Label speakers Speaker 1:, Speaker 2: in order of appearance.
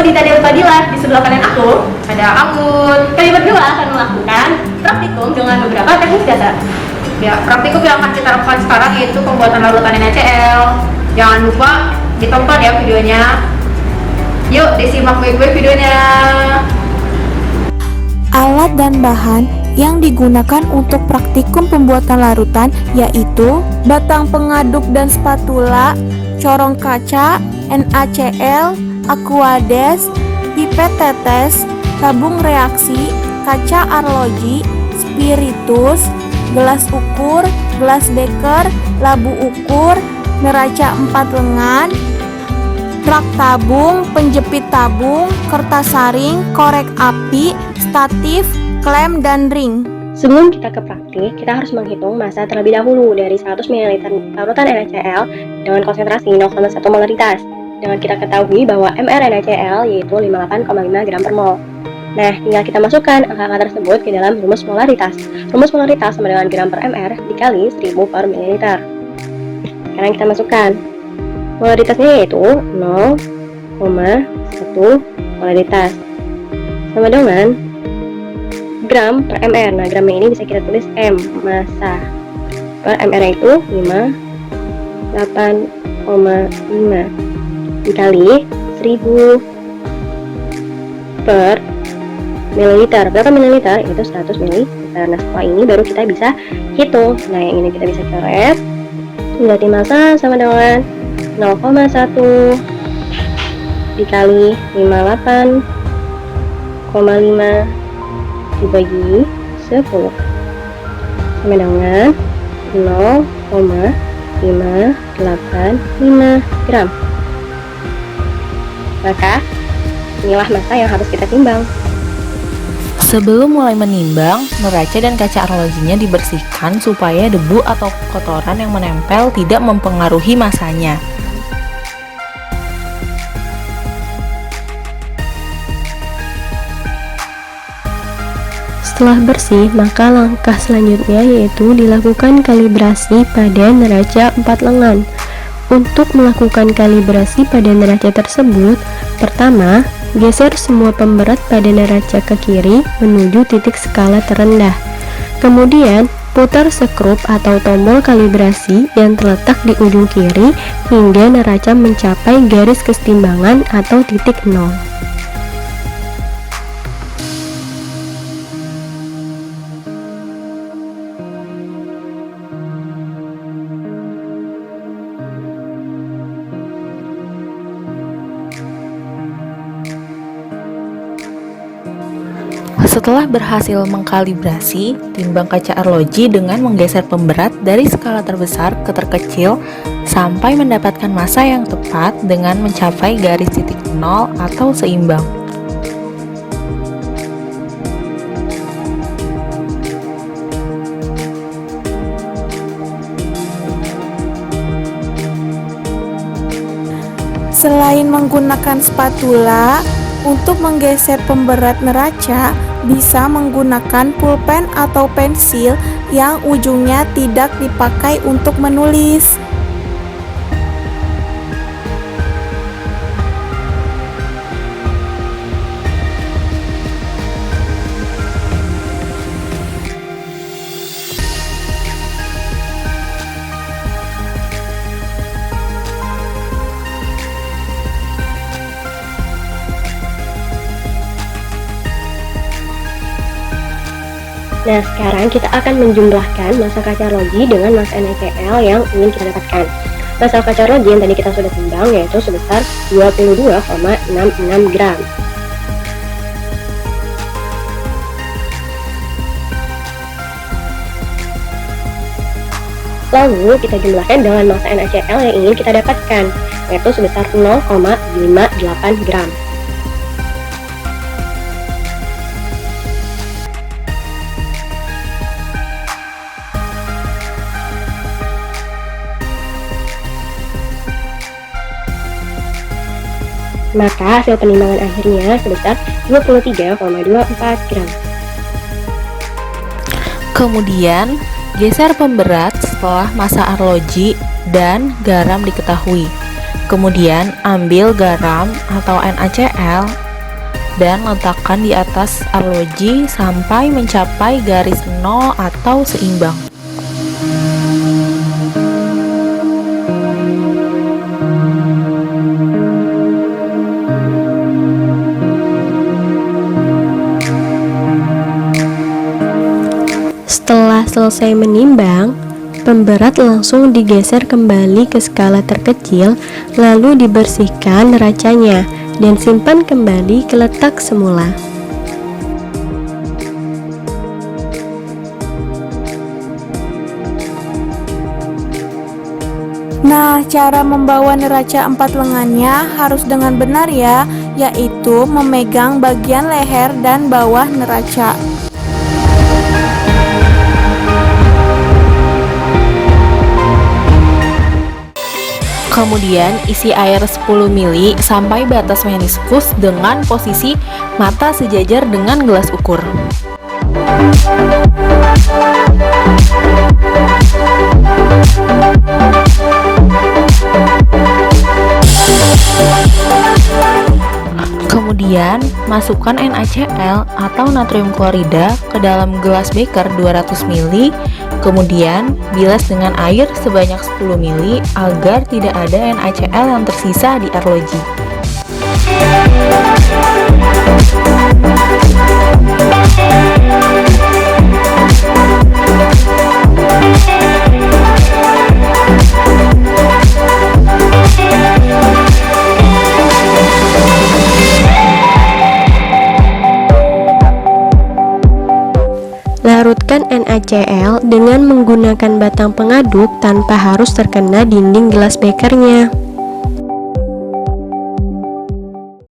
Speaker 1: Dita dan Fadila. Di sebelah kanan aku ada Anggun. Kami berdua akan melakukan praktikum dengan beberapa teknik dasar. Ya, praktikum yang akan kita lakukan sekarang yaitu pembuatan larutan NaCl. Jangan lupa ditonton ya videonya. Yuk, disimak baik-baik videonya.
Speaker 2: Alat dan bahan yang digunakan untuk praktikum pembuatan larutan yaitu batang pengaduk dan spatula, corong kaca, NaCl, aquades, pipet tetes, tabung reaksi, kaca arloji, spiritus, gelas ukur, gelas beker, labu ukur, neraca 4 lengan, rak tabung, penjepit tabung, kertas saring, korek api, statif, klem, dan ring.
Speaker 3: Sebelum kita ke praktik, kita harus menghitung massa terlebih dahulu dari 100 ml larutan NaCl dengan konsentrasi 0,1 molaritas. Dengan kita ketahui bahwa mR NaCl yaitu 58,5 gram per mol. Nah, tinggal kita masukkan angka-angka tersebut ke dalam rumus molaritas. Rumus molaritas sama dengan gram per mR dikali 1000 per mililiter. Sekarang kita masukkan. Molaritasnya yaitu 0,1 molaritas sama dengan gram per mR. Nah, gramnya ini bisa kita tulis M, massa. Per mR itu 58,5 dikali 1000 per mililiter. Berapa mililiter? Itu 100 mililiter. Nah, setelah ini baru kita bisa hitung. Nah, yang ini kita bisa coret. Berarti massa sama dengan 0,1 dikali 58,5 dibagi 10 sama dengan 0,585 gram. Maka inilah massa yang harus kita timbang.
Speaker 4: Sebelum mulai menimbang, neraca dan kaca arlojinya dibersihkan supaya debu atau kotoran yang menempel tidak mempengaruhi massanya.
Speaker 3: Setelah bersih, maka langkah selanjutnya yaitu dilakukan kalibrasi pada neraca 4 lengan. Untuk melakukan kalibrasi pada neraca tersebut, pertama, geser semua pemberat pada neraca ke kiri menuju titik skala terendah. Kemudian, putar skrup atau tombol kalibrasi yang terletak di ujung kiri hingga neraca mencapai garis kesetimbangan atau titik 0.
Speaker 4: Setelah berhasil mengkalibrasi, timbang kaca arloji dengan menggeser pemberat dari skala terbesar ke terkecil sampai mendapatkan massa yang tepat dengan mencapai garis titik 0 atau seimbang.
Speaker 2: Selain menggunakan spatula, untuk menggeser pemberat neraca, bisa menggunakan pulpen atau pensil yang ujungnya tidak dipakai untuk menulis.
Speaker 3: Nah, sekarang kita akan menjumlahkan massa kaca arloji dengan massa NaCl yang ingin kita dapatkan. Massa kaca arloji yang tadi kita sudah timbang yaitu sebesar 22,66 gram. Lalu kita jumlahkan dengan massa NaCl yang ingin kita dapatkan yaitu sebesar 0,58 gram. Maka hasil penimbangan akhirnya sebesar 23,24 gram.
Speaker 4: Kemudian, geser pemberat setelah massa arloji dan garam diketahui. Kemudian ambil garam atau NaCl dan letakkan di atas arloji sampai mencapai garis 0 atau seimbang.
Speaker 3: Setelah selesai menimbang, pemberat langsung digeser kembali ke skala terkecil, lalu dibersihkan neracanya dan simpan kembali ke letak semula.
Speaker 2: Nah, cara membawa neraca 4 lengannya harus dengan benar ya, yaitu memegang bagian leher dan bawah neraca.
Speaker 4: Kemudian isi air 10 ml sampai batas meniskus dengan posisi mata sejajar dengan gelas ukur. Kemudian masukkan NaCl atau natrium klorida ke dalam gelas beker 200 ml. Kemudian bilas dengan air sebanyak 10 ml agar tidak ada NaCl yang tersisa di arloji.
Speaker 3: Larutkan NaCl dengan menggunakan batang pengaduk tanpa harus terkena dinding gelas bekernya.